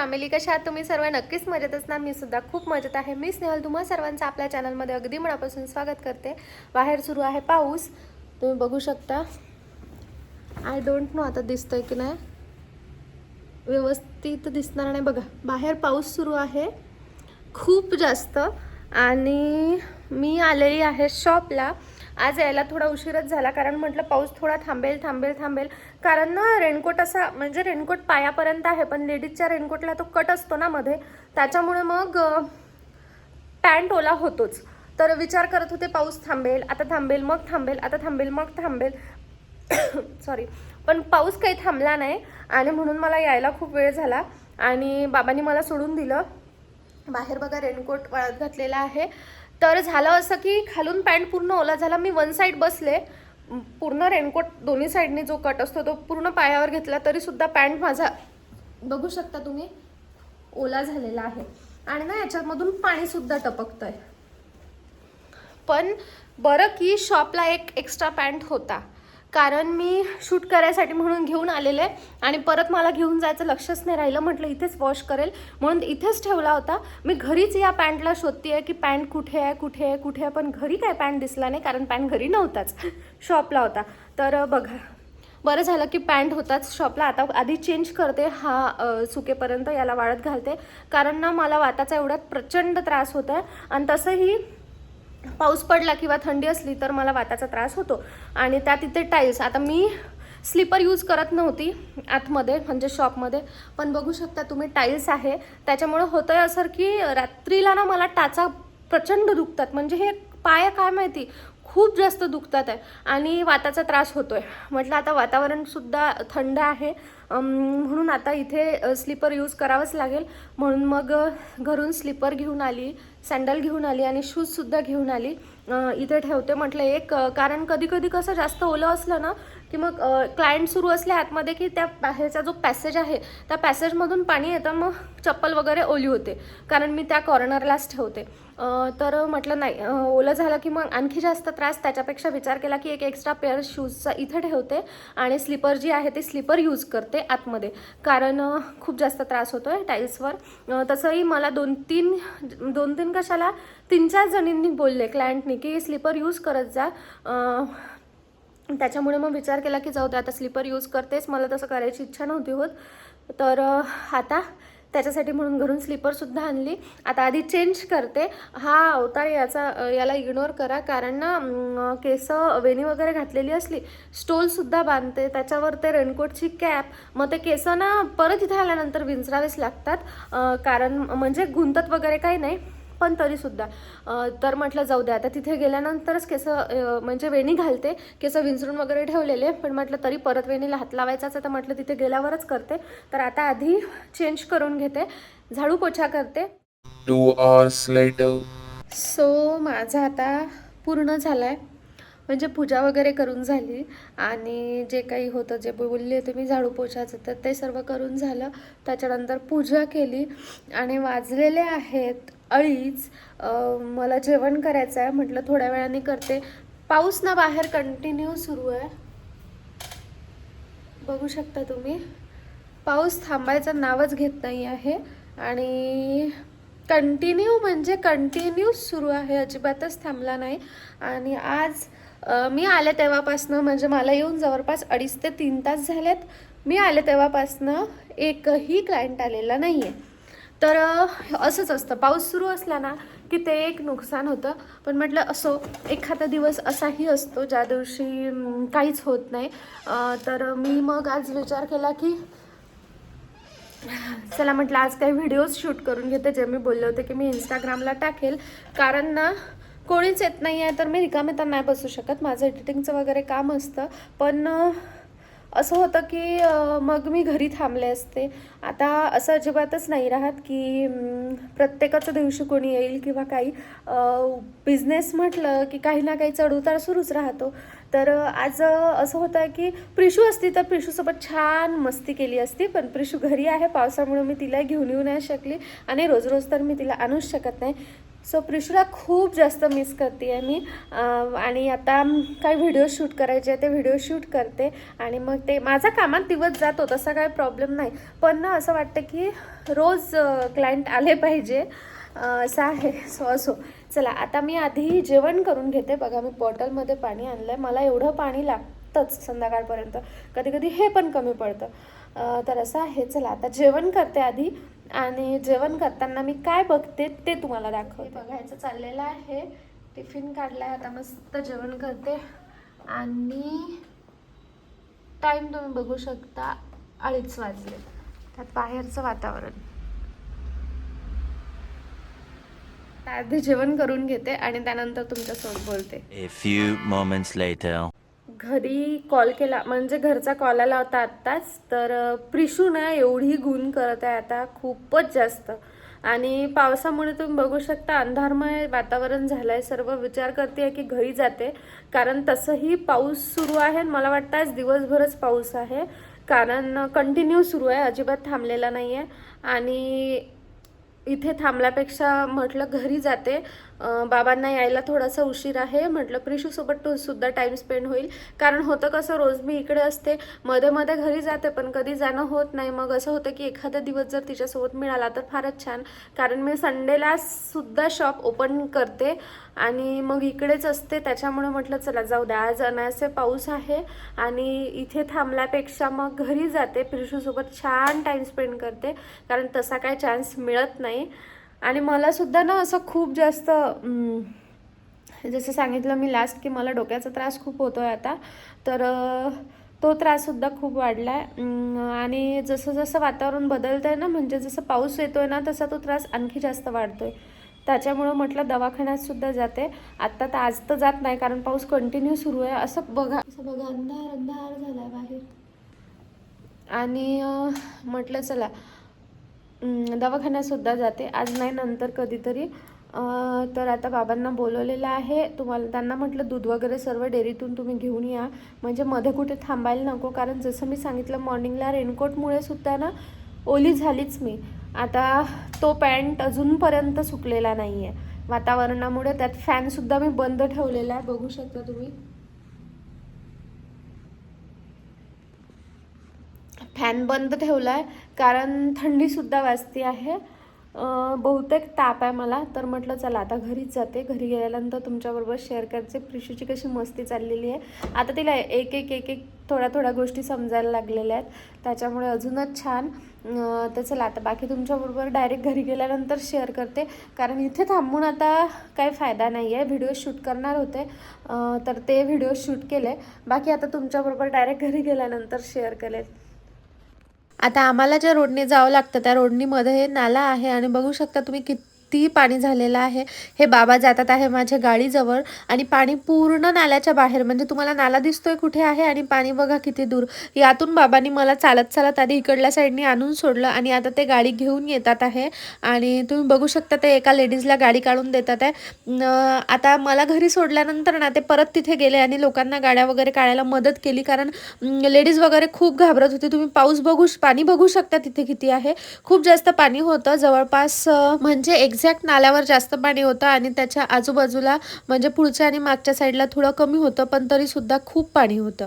Family, कशा आहात तुम्ही सर्व? नक्कीच मजेत असणार. मी सुद्धा खूप मजेत आहे. मी स्नेहल तुम्हा सर्वांचं आपल्या चॅनलमध्ये अगदी मनापासून स्वागत करते. बाहेर सुरू आहे पाऊस, तुम्ही बघू शकता. आय डोंट नो आता दिसतंय की नाही, व्यवस्थित दिसणार नाही बघा. बाहेर पाऊस सुरू आहे खूप जास्त आणि मी आलेली आहे शॉपला. आज यायला थोडा उशीरच झाला कारण म्हटलं पाऊस थोडा थांबेल थांबेल थांबेल, कारण ना रेनकोट असा म्हणजे रेनकोट पायापर्यंत आहे, पण लेडीजच्या रेनकोटला तो कट असतो ना मध्ये, त्याच्यामुळे मग पॅन्ट ओला होतोच. तर विचार करत होते पाऊस थांबेल आता थांबेल मग थांबेल, आता थांबेल मग थांबेल सॉरी, पण पाऊस काही थांबला नाही आणि म्हणून मला यायला खूप वेळ झाला आणि बाबांनी मला सोडून दिलं. बाहेर बघा रेनकोट वाळत घातलेला आहे. तर झालं असं की खालून पॅन्ट पूर्ण ओला झाला. मी वन साईड बसले, पूर्ण रेनकोट दोन्ही साईडने जो कट असतो तो पूर्ण पायावर घेतला, तरी सुद्धा पॅन्ट माझा बघू शकता तुम्ही ओला झालेला आहे आणि ना याच्यामधून पाणी सुद्धा टपकतंय. पण बरं की शॉपला एक एक्स्ट्रा पॅन्ट होता, कारण मी शूट करायसाठी म्हणून घेऊन आलेले आणि परत मला घेऊन जायचं लक्षच नाही राहिलं. म्हटलं इथेच वॉश करेल म्हणून इथेच ठेवला होता. मी घरीच या पॅन्टला शोधतीये की पॅन्ट कुठे आहे कुठे आहे कुठे आहे, पण घरी काय पॅन्ट दिसला नाही कारण पॅन्ट घरी नव्हताच, शॉपला होता. तर बघा, बरं झालं की पॅन्ट होताच शॉपला. आता आधी चेंज करते, हा सुकेपर्यंत याला वाळत घालते, कारण ना मला वाताचा एवढा प्रचंड त्रास होत आहे आणि तसंही पाऊस पडला किंवा थंडी असली तर मला वाताचा त्रास होतो. आणि त्या तिथे टाईल्स, आता मी स्लीपर यूज करत नव्हती आतमध्ये म्हणजे शॉपमध्ये, पण बघू शकता तुम्ही टाईल्स आहे, त्याच्यामुळे होतंय असं की रात्रीला ना मला टाचा प्रचंड दुखतात. म्हणजे हे पाय काय माहिती खूप जास्त दुखतात आहे आणि वाताचा त्रास होतोय. म्हटलं आता वातावरणसुद्धा थंड आहे म्हणून आता इथे स्लीपर यूज करावंच लागेल, म्हणून मग घरून स्लीपर घेऊन आली, सँडल घेऊन आली आणि शूजसुद्धा घेऊन आली. इथे ठेवते म्हटलं एक, कारण कधी कधी कसं जास्त ओलं असलं ना की मग क्लायंट सुरू असले आतमध्ये की त्या बाहेरचा जो पॅसेज आहे त्या पॅसेजमधून पाणी येतं, मग चप्पल वगैरे ओली होते, कारण मी त्या कॉर्नरलाच ठेवते. तर म्हटलं नाही ओलं झालं की मग आणखी जास्त त्रास, त्याच्यापेक्षा विचार केला की एक एक्स्ट्रा पेअर शूजचा इथे ठेवते आणि स्लीपर जी आहे ती स्लीपर यूज करते आतमध्ये, कारण खूप जास्त त्रास होतो आहे टाईल्सवर. तसंही मला दोन तीन कशाला 3-4 जणींनी बोलले क्लायंटनी की स्लीपर यूज करत जा. त्याच्यामुळे मग विचार केला की जाऊ दे आता स्लीपर यूज करतेच, मला तसं करायची इच्छा नव्हती होत. तर आता त्याच्यासाठी म्हणून घरून स्लीपरसुद्धा आणली. आता आधी चेंज करते. हा अवतार याला इग्नोर करा, कारण ना केस वेणी वगैरे घातलेली असली, स्टोलसुद्धा बांधते, त्याच्यावर ते रेनकोटची कॅप, मग ते केस ना परत इथे आल्यानंतर विंचरावेच लागतात, कारण म्हणजे गुंतत वगैरे काही नाही पण तरीसुद्धा. तर म्हटलं जाऊ दे आता तिथे गेल्यानंतरच केस म्हणजे वेणी घालते, केस विंचरून वगैरे ठेवलेले, पण म्हटलं तरी परत वेणीला हात लावायचाच तर म्हटलं तिथे गेल्यावरच करते. तर आता आधी चेंज करून घेते, झाडू पोछा करते. 2 hours later. सो माझा आता पूर्ण झाला आहे, म्हणजे पूजा वगैरे करून झाली आणि जे काही होतं जे बोलले होते मी झाडू पोछाचं तर ते सर्व करून झालं. त्याच्यानंतर पूजा केली आणि वाजलेले आहेत 2:30. मला जेवण करायचं आहे, म्हटलं थोड्या वेळाने करते. पाऊस ना बाहेर कंटिन्यू सुरू आहे, बघू शकता तुम्ही. पाऊस थांबायचं नावच घेत नाही आहे आणि कंटिन्यू म्हणजे कंटिन्यू सुरू आहे, अजिबातच थांबला नाही. आणि आज मी आले तेव्हापासनं, म्हणजे मला येऊन जवळपास 2.5 ते 3 तास झालेत. मी आले तेव्हापासनं एकही क्लायंट आलेला नाही आहे. तर असंच असतं, पाऊस सुरू असला ना की ते एक नुकसान होतं. पण म्हटलं असो, एखादा दिवस असाही असतो ज्या दिवशी काहीच होत नाही. तर मी मग आज विचार केला की चला म्हटलं आज काही व्हिडिओज शूट करून घेते, जे मी बोलले होते की मी इंस्टाग्रामला टाकेल, कारण ना कोणीच येत नाही आहे तर मी रिकामे तर नाही बसू शकत, माझं एडिटिंगचं वगैरे काम असतं. पण असं होतं की मग मी घरी थांबले असते. आता असं अजिबातच नाही राहत की प्रत्येकाच्या दिवशी कोणी येईल किंवा काही. बिझनेस म्हटलं की काही ना काही चढउतार सुरूच राहतो. तर आज असं होतं आहे की प्रिशू असती तर प्रिशूसोबत छान मस्ती केली असती, पण प्रिशू घरी आहे, पावसामुळे मी तिला घेऊन येऊ नाही शकली आणि रोज रोज तर मी तिला आणूच शकत नाही. सो प्रिशूला खूप जास्त मिस करते आहे मी. आणि आता काही व्हिडिओ शूट करायचे आहे ते व्हिडिओ शूट करते आणि मग ते माझा कामात दिवस जातो, तसा काही प्रॉब्लेम नाही. पण ना असं वाटतं की रोज क्लायंट आले पाहिजे, असं आहे. सो असो, चला आता मी आधी जेवण करून घेते. बघा मी बॉटलमध्ये पाणी आणलं आहे, मला एवढं पाणी लागतंच संध्याकाळपर्यंत, कधी कधी हे पण कमी पडतं. तर असं आहे. चला आता जेवण करते आधी, आणि जेवण करताना मी काय बघते ते तुम्हाला दाखवते. बघायचं चाललेलं आहे. टिफिन काढला आहे, आता मस्त जेवण करते. आणि टाईम तुम्ही बघू शकता, 2:30 वाजले. त्यात बाहेरचं वातावरण. आधी जेवण करून घेते आणि त्यानंतर तुमच्यासोबत बोलते. A few moments later. घरी कॉल केला, म्हणजे घरचा कॉल आला होता आत्ताच. तर प्रिशू ना एवढी गुण करत आहे आता, खूपच जास्त. आणि पावसामुळे तुम्ही बघू शकता अंधारमय वातावरण झालं आहे. सर्व विचार करते की घरी जाते, कारण तसंही पाऊस सुरू आहे. मला वाटतं आज दिवसभरच पाऊस आहे, कारण कंटिन्यू सुरू आहे, अजिबात थांबलेला नाही आहे. आणि इथे थांबल्यापेक्षा म्हटलं घरी जाते. बाबांना यायला थोडासा उशीर आहे, म्हटलं प्रिशूसोबत सुद्धा टाईम स्पेंड होईल. कारण होतं कसं, रोज मी इकडे असते, मध्ये मध्ये घरी जाते, पण कधी जाणं होत नाही. मग असं होतं की एखादा दिवस जर तिच्यासोबत मिळाला तर फारच छान, कारण मी संडेला सुद्धा शॉप ओपन करते आणि मग इकडेच असते. त्याच्यामुळे म्हटलं चला जाऊ द्या, आज अनायासे पाऊस आहे आणि इथे थांबल्यापेक्षा मग घरी जाते, प्रिशूसोबत छान टाईम स्पेंड करते, कारण तसा काय चान्स मिळत नाही. आणि मला सुद्धा ना असं खूप जास्त, जसं सांगितलं मी लास्ट की मला डोक्याचा त्रास खूप होतो आहे आता, तर तो त्राससुद्धा खूप वाढला आहे. आणि जसं जसं वातावरण बदलतं आहे ना, म्हणजे जसं पाऊस येतो आहे ना, तसा तो त्रास आणखी जास्त वाढतो आहे. त्याच्यामुळं म्हटलं दवाखान्यातसुद्धा जाते. आत्ता तर आज तर जात नाही, कारण पाऊस कंटिन्यू सुरू आहे. असं बघा अंधार अंधार झाला आहे बाहेर. आणि म्हटलं चला दवाखान्यातसुद्धा जाते, आज नाही नंतर कधीतरी. तर आता बाबांना बोलवलेलं आहे. तुम्हाला त्यांना म्हटलं दूध वगैरे सर्व डेअरीतून तुम्ही घेऊन या, म्हणजे मध्ये कुठे थांबायला नको. कारण जसं मी सांगितलं मॉर्निंगला रेनकोटमुळे सुद्धा ना ओली झालीच मी. आता तो पॅन्ट अजूनपर्यंत सुकलेला नाही आहे वातावरणामुळे. त्यात फॅनसुद्धा मी बंद ठेवलेला आहे, बघू शकता तुम्ही. फॅन बंद ठेवला आहे कारण थंडीसुद्धा वाजती आहे. बहुतेक ताप आहे मला. तर म्हटलं चला आता घरीच जाते, घरी गेल्यानंतर तुमच्याबरोबर शेअर करते प्रिशूची कशी मस्ती चाललेली आहे. आता तिला एक एक एक एक थोड्या गोष्टी समजायला लागलेल्या आहेत, त्याच्यामुळे अजूनच छान. तर चला आता बाकी तुमच्याबरोबर डायरेक्ट घरी गेल्यानंतर शेअर करते, कारण इथे थांबून आता काही फायदा नाही आहे. व्हिडिओ शूट करणार होते तर ते व्हिडिओ शूट केले, बाकी आता तुमच्याबरोबर डायरेक्ट घरी गेल्यानंतर शेअर करेल. आता आम्हाला ज्या रोडने जावं लागतं त्या रोडनी मध्ये नाला आहे आणि बघू शकता तुम्ही किती पाणी झालेलं आहे. हे बाबा जातात आहे माझ्या गाडीजवळ आणि पाणी पूर्ण नाल्याच्या बाहेर, म्हणजे तुम्हाला नाला दिसतोय कुठे आहे आणि पाणी बघा किती दूर. यातून बाबांनी मला चालत चालत आधी इकडल्या साईडनी आणून सोडलं आणि आता ते गाडी घेऊन येतात आहे. आणि तुम्ही बघू शकता ते एका लेडीजला गाडी काढून देतात आहे. आता मला घरी सोडल्यानंतर ना ते परत तिथे गेले आणि लोकांना गाड्या वगैरे काढायला मदत केली, कारण लेडीज वगैरे खूप घाबरत होती. तुम्ही पाणी बघू शकता तिथे किती आहे, खूप जास्त पाणी होतं जवळपास, म्हणजे एक्झॅक्ट नाल्यावर जास्त पाणी होतं आणि त्याच्या आजूबाजूला म्हणजे पुढच्या आणि मागच्या साईडला थोडं कमी होतं, पण तरीसुद्धा खूप पाणी होतं.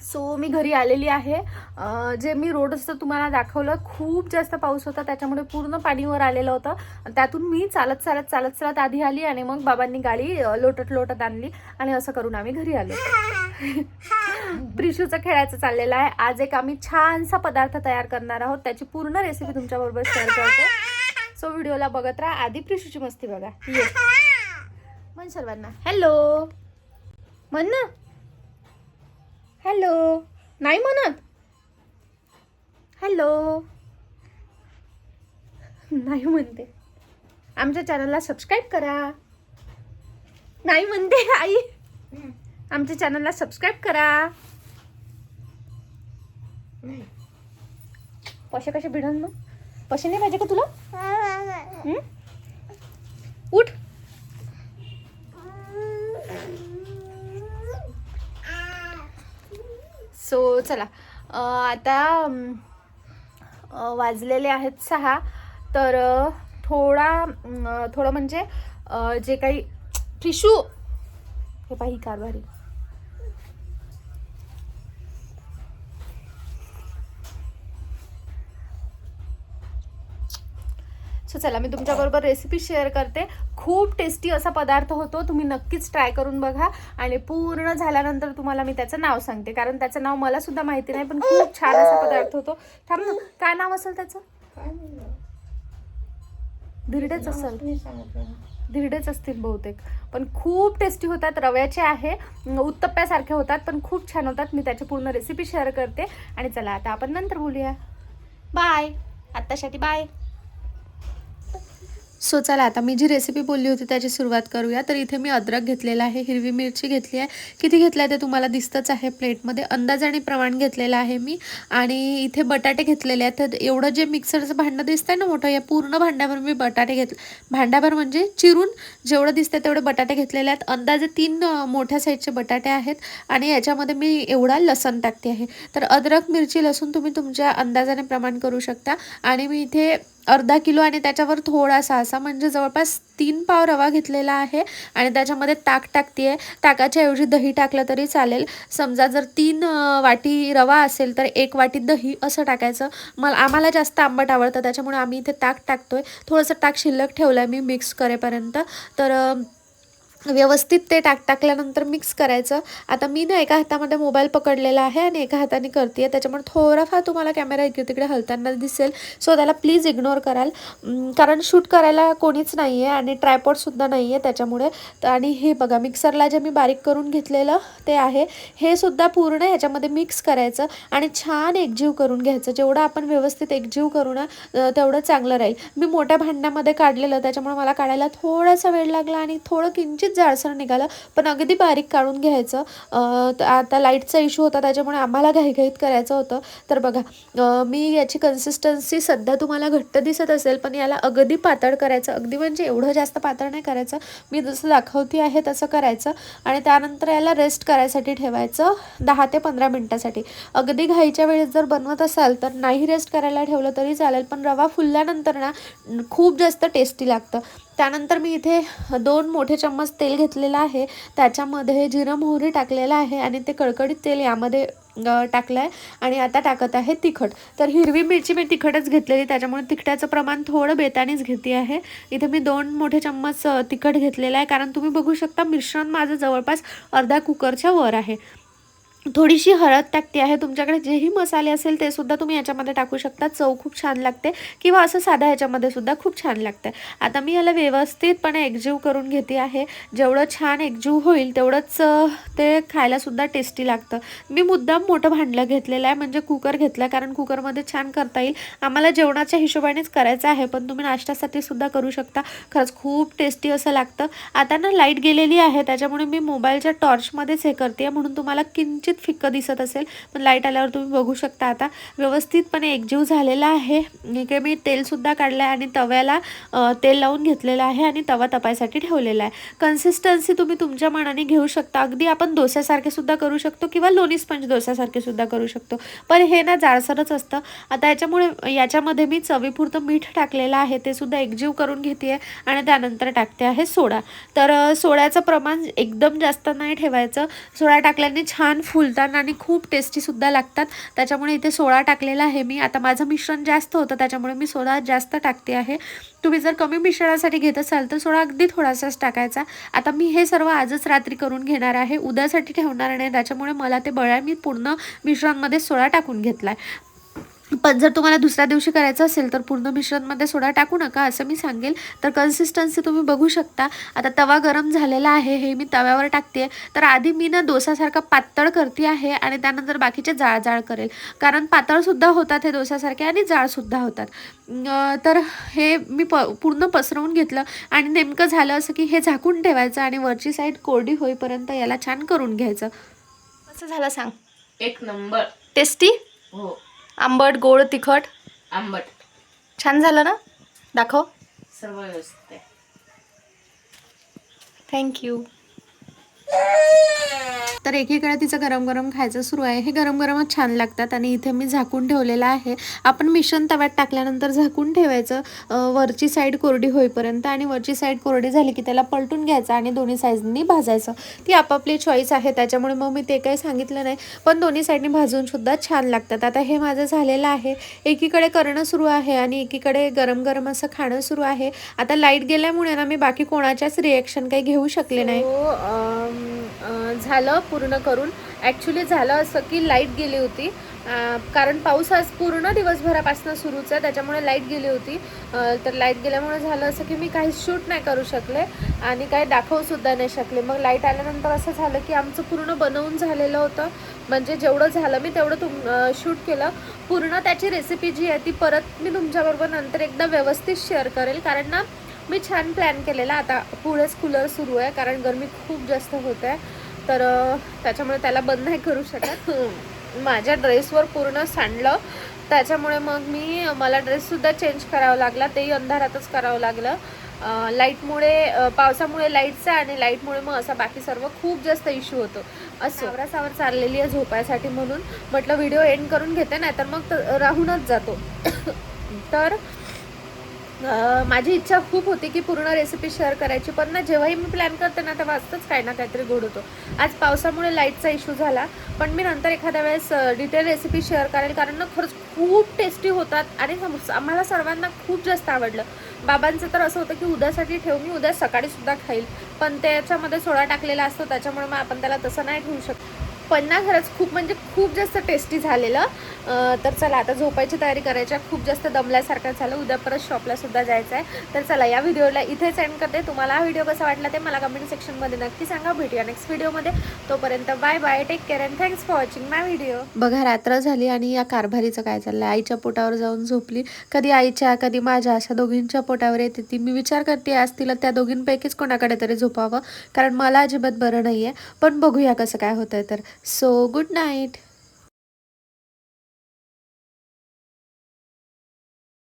सो मी घरी आलेली आहे. जे मी रोडचं तुम्हाला दाखवलं, खूप जास्त पाऊस होता त्याच्यामुळे पूर्ण पाणीवर आलेलं होतं. त्यातून मी चालत चालत आधी आली आणि मग बाबांनी गाडी लोटत आणली आणि असं करून आम्ही घरी आलो. प्रिशूचं खेळायचं चाललेलं आहे. आज एक आम्ही छानसा पदार्थ तयार करणार आहोत, त्याची पूर्ण रेसिपी तुमच्याबरोबर शेअर करते. सो व्हिडिओला बघत राहा. आधी प्रिशूची मस्ती बघा. ये म्हण सर्वांना हॅलो म्हण ना. हॅलो नाही म्हणत, हॅलो नाही म्हणते. आमच्या चॅनलला सबस्क्राईब करा. नाही म्हणते आई. आमच्या चॅनलला सबस्क्राईब करा. पैसे कसे भिडन मग? पैसे नाही पाहिजे का तुला? उठ. सो चला आता वाजलेले आहेत 6. तर थोडं म्हणजे जे काही फ्रिशू हे पाही कारभारी. सो चला मी तुमच्याबरोबर रेसिपी शेअर करते. खूप टेस्टी असा पदार्थ होतो, तुम्ही नक्कीच ट्राय करून बघा. आणि पूर्ण झाल्यानंतर तुम्हाला मी त्याचं नाव सांगते, कारण त्याचं नाव मला सुद्धा माहिती नाही, पण खूप छान असा पदार्थ होतो. थांब ना, काय नाव असेल त्याचं? धिरडेच असेल, धिरडेच असतील बहुतेक, पण खूप टेस्टी होतात. रव्याचे आहे, उत्तप्प्यासारखे होतात, पण खूप छान होतात. मी त्याची पूर्ण रेसिपी शेअर करते. आणि चला आता आपण नंतर बोलूया. बाय, आत्तासाठी बाय. सो चला आता मी जी रेसिपी बोलली होती त्याची सुरुवात करूया. तर इथे मी अद्रक घेतलेला आहे, हिरवी मिरची घेतली आहे. किती घेतलं आहे ते तुम्हाला दिसतंच आहे प्लेटमध्ये. अंदाजाने प्रमाण घेतलेलं आहे मी. आणि इथे बटाटे घेतलेले आहेत. तर एवढं जे मिक्सरचं भांडं दिसतंय ना मोठं, या पूर्ण भांड्यावर मी बटाटे घेतले. भांड्यावर म्हणजे चिरून जेवढं दिसतंय तेवढे बटाटे घेतलेले आहेत. अंदाजे 3 मोठ्या साईजचे बटाटे आहेत. आणि याच्यामध्ये मी एवढा लसूण टाकते आहे. तर अद्रक मिरची लसूण तुम्ही तुमच्या अंदाजाने प्रमाण करू शकता. आणि मी इथे अर्धा किलो आणि त्याच्यावर थोडासा असा म्हणजे जवळपास 3 पाव रवा घेतलेला आहे. आणि त्याच्यामध्ये ताक टाकते आहे. ताकाच्या ऐवजी दही टाकलं तरी चालेल. समजा जर 3 वाटी रवा असेल तर 1 वाटी दही असं टाकायचं. आम्हाला जास्त आंबट आवडतं त्याच्यामुळे आम्ही इथे ताक टाकतोय. थोडंसं ताक शिल्लक ठेवलं आहे मी मिक्स करेपर्यंत. तर व्यवस्थित ते टाकल्यानंतर मिक्स करायचं. आता मी ना एका हातामध्ये मोबाईल पकडलेला आहे आणि एका हाताने करते, त्याच्यामुळे थोडाफार तुम्हाला कॅमेरा इकडे तिकडे हलताना दिसेल. सो त्याला प्लीज इग्नोर कराल, कारण शूट करायला कोणीच नाही आहे आणि ट्रायपॉडसुद्धा नाही आहे त्याच्यामुळे. आणि हे बघा मिक्सरला जे मी बारीक करून घेतलेलं ते आहे, हे सुद्धा पूर्ण ह्याच्यामध्ये मिक्स करायचं आणि छान एकजीव करून घ्यायचं. जेवढं आपण व्यवस्थित एकजीव करू ना तेवढं चांगलं राहील. मी मोठ्या भांड्यामध्ये काढलेलं त्याच्यामुळे मला काढायला थोडासा वेळ लागला आणि थोडं किंचित जाडसर निघालं, पण अगदी बारीक काढून घ्यायचं. आता लाईटचा इश्यू होता त्याच्यामुळे आम्हाला घाईघाईत करायचं होतं. तर बघा मी याची कन्सिस्टन्सी सध्या तुम्हाला घट्ट दिसत असेल, पण याला अगदी पातळ करायचं. अगदी म्हणजे एवढं जास्त पातळ नाही करायचं, मी जसं दाखवते आहे तसं करायचं. आणि त्यानंतर याला रेस्ट करायसाठी ठेवायचं 10 ते 15 मिनटासाठी. अगदी घाईच्या वेळेस जर बनवत असाल तर नाही रेस्ट करायला ठेवलं तरी चालेल, पण रवा फुलल्यानंतर ना खूप जास्त टेस्टी लागतं. त्यानंतर मी इथे 2 मोठे चम्मच तेल घेतलेलं आहे. त्याच्यामध्ये जिरं मोहरी टाकलेलं आहे आणि ते कडकडीत तेल यामध्ये टाकलं आहे. आणि आता टाकत आहे तिखट. तर हिरवी मिरची मी तिखटच घेतलेली, त्याच्यामुळे तिखटाचं प्रमाण थोडं बेतानीच घेते आहे. इथे मी 2 मोठे चम्मच तिखट घेतलेलं आहे, कारण तुम्ही बघू शकता मिश्रण माझं जवळपास अर्धा कुकरच्या वर आहे. थोडीशी हळद टाकते आहे. तुमच्याकडे जेही मसाले असेल ते सुद्धा तुम्ही याच्यामध्ये टाकू शकता, चव खूप छान लागते. किंवा असं साध्या ह्याच्यामध्ये सुद्धा खूप छान लागते. आता मी याला व्यवस्थितपणे एकजीव करून घेते आहे. जेवढं छान एकजीव होईल तेवढंच ते खायला सुद्धा टेस्टी लागतं. मी मुद्दाम मोठं भांडलं घेतलेलं आहे, म्हणजे कुकर घेतला, कारण कुकरमध्ये छान करता येईल. आम्हाला जेवणाच्या हिशोबानेच करायचं आहे, पण तुम्ही नाश्त्यासाठी सुद्धा करू शकता. खरंच खूप टेस्टी असं लागतं. आता ना लाईट गेलेली आहे त्याच्यामुळे मी मोबाईलच्या टॉर्चमध्येच हे करते, म्हणून तुम्हाला किंचित फिक्क दिसत असेल, पण लाईट आल्यावर तुम्ही बघू शकता. आता व्यवस्थितपणे एकजीव झालेला आहे. इकडे मी तेल सुद्धा काढलं आहे आणि तव्याला तेल लावून घेतलेलं आहे आणि तवा तपायसाठी ठेवलेला आहे. कन्सिस्टन्सी तुम्ही तुमच्या मनाने घेऊ शकता. अगदी आपण डोस्यासारखे सुद्धा करू शकतो किंवा लोणी स्पंज डोस्यासारखे सुद्धा करू शकतो, पण हे ना जाडसरच असतं. आता याच्यामध्ये मी चवीपुरतं मीठ टाकलेलं आहे, ते सुद्धा एकजीव करून घेते आहे. आणि त्यानंतर टाकते आहे सोडा. तर सोड्याचं प्रमाण एकदम जास्त नाही ठेवायचं. सोडा टाकल्याने छान फुलतात आणि खूप टेस्टीसुद्धा लागतात, त्याच्यामुळे इथे सोडा टाकलेला आहे मी. आता माझं मिश्रण जास्त होतं त्याच्यामुळे मी सोडा जास्त टाकते आहे. तुम्ही जर कमी मिश्रणासाठी घेत असाल तर सोडा अगदी थोडासाच टाकायचा. आता मी हे सर्व आजच रात्री करून घेणार आहे, उद्यासाठी ठेवणार नाही, त्याच्यामुळे मला ते बळ्या मी पूर्ण मिश्रणमध्ये सोडा टाकून घेतला आहे. पण जर तुम्हाला दुसऱ्या दिवशी करायचं असेल तर पूर्ण मिश्रणमध्ये सोडा टाकू नका असं मी सांगेल. तर कन्सिस्टन्सी तुम्ही बघू शकता. आता तवा गरम झालेला आहे, हे मी तव्यावर टाकते. तर आधी मी ना डोसासारखा पातळ करते आहे आणि त्यानंतर बाकीचे जाड करेल, कारण पातळसुद्धा होतात हे डोसासारखे आणि जाडसुद्धा होतात. तर हे मी पूर्ण पसरवून घेतलं आणि नेमकं झालं असं की हे झाकून ठेवायचं आणि वरची साईड कोरडी होईपर्यंत याला छान करून घ्यायचं. कसं झालं सांग? एक नंबर. टेस्टी? हो. आंबट, गोड, तिखट, आंबट. छान झालं ना? दाखव. सर्व व्यवस्थित आहे. थँक्यू. तर एकीकडे तिचं गरम गरम खायचं सुरू आहे. हे गरम गरमच छान लागतात आणि इथे मी झाकून ठेवलेलं आहे. आपण मिश्रण तव्यात टाकल्यानंतर झाकून ठेवायचं वरची साईड कोरडी होईपर्यंत, आणि वरची साईड कोरडी झाली की त्याला पलटून घ्यायचं आणि दोन्ही साईडनी भाजायचं. ती आपापली चॉईस आहे, त्याच्यामुळे मग मी ते काही सांगितलं नाही, पण दोन्ही साईडनी भाजून सुद्धा छान लागतात. आता हे माझं झालेलं आहे. एकीकडे करणं सुरू आहे आणि एकीकडे गरम गरम असं खाणं सुरू आहे. आता लाईट गेल्यामुळे ना मी बाकी कोणाच्याच रिॲक्शन काही घेऊ शकले नाही. झालं पूर्ण करून. ॲक्च्युली झालं असं की लाईट गेली होती, कारण पाऊस आज पूर्ण दिवसभरापासून सुरूच आहे, त्याच्यामुळे लाईट गेली होती. तर लाईट गेल्यामुळे झालं असं की मी काही शूट नाही करू शकले आणि काही दाखवूसुद्धा नाही शकले. मग लाईट आल्यानंतर असं झालं की आमचं पूर्ण बनवून झालेलं होतं, म्हणजे जेवढं झालं मी तेवढं शूट केलं. पूर्ण त्याची रेसिपी जी आहे ती परत मी तुमच्याबरोबर नंतर एकदा व्यवस्थित शेअर करेल, कारण ना मी छान प्लॅन केलेला. आता पुढेच कूलर सुरू आहे कारण गरमी खूप जास्त होत आहे, तर त्याच्यामुळे त्याला बंद नाही करू शकत. माझ्या ड्रेसवर पूर्ण सांडलं, त्याच्यामुळे मग मला ड्रेससुद्धा चेंज करावा लागला, तेही अंधारातच करावं लागलं. लाईटमुळे, पावसामुळे लाईटचा आणि लाईटमुळे मग असा बाकी सर्व खूप जास्त इश्यू होतो. असं सावरासावर चाललेली आहे झोपायसाठी, म्हणून म्हटलं व्हिडिओ एंड करून घेते, नाही तर मग राहूनच जातो. तर माझी इच्छा खूप होती की पूर्ण रेसिपी शेअर करायची, पण ना जेव्हाही मी प्लॅन करते ना तेव्हा असतंच काही ना काहीतरी गोड होतो. आज पावसामुळे लाईटचा इश्यू झाला, पण मी नंतर एखाद्या वेळेस डिटेल रेसिपी शेअर करेल, कारण ना खरंच खूप टेस्टी होतात आणि आम्हाला सर्वांना खूप जास्त आवडलं. बाबांचं तर असं होतं की उद्यासाठी ठेव, मी उद्या सकाळीसुद्धा खाईल, पण त्याच्यामध्ये सोडा टाकलेला असतो, त्याच्यामुळे मग आपण त्याला तसं नाही ठेवू शकतो. पण ना खरंच खूप म्हणजे खूप जास्त टेस्टी झालेलं. तर चला आता झोपायची तयारी करायची, खूप जास्त दमल्यासारखं झालं, उद्या परत शॉपला सुद्धा जायचं आहे. तर चला या व्हिडिओला इथेच एंड करते. तुम्हाला हा व्हिडिओ कसा वाटला ते मला कमेंट सेक्शनमध्ये नक्की सांगा. भेटूया नेक्स्ट व्हिडिओमध्ये, तोपर्यंत bye bye, take care and thanks for watching my video. बघा रात्र झाली आणि या कारभारीचं काय चाललंय. आईच्या पोटावर जाऊन झोपली, कधी आईच्या कधी माझ्या अशा दोघींच्या पोटावर येते ती. मी विचार करते आज तिला त्या दोघींपैकीच कोणाकडे तरी झोपावं, कारण मला अजिबात बरं नाही आहे, पण बघूया कसं काय होतंय. तर सो गुड नाईट.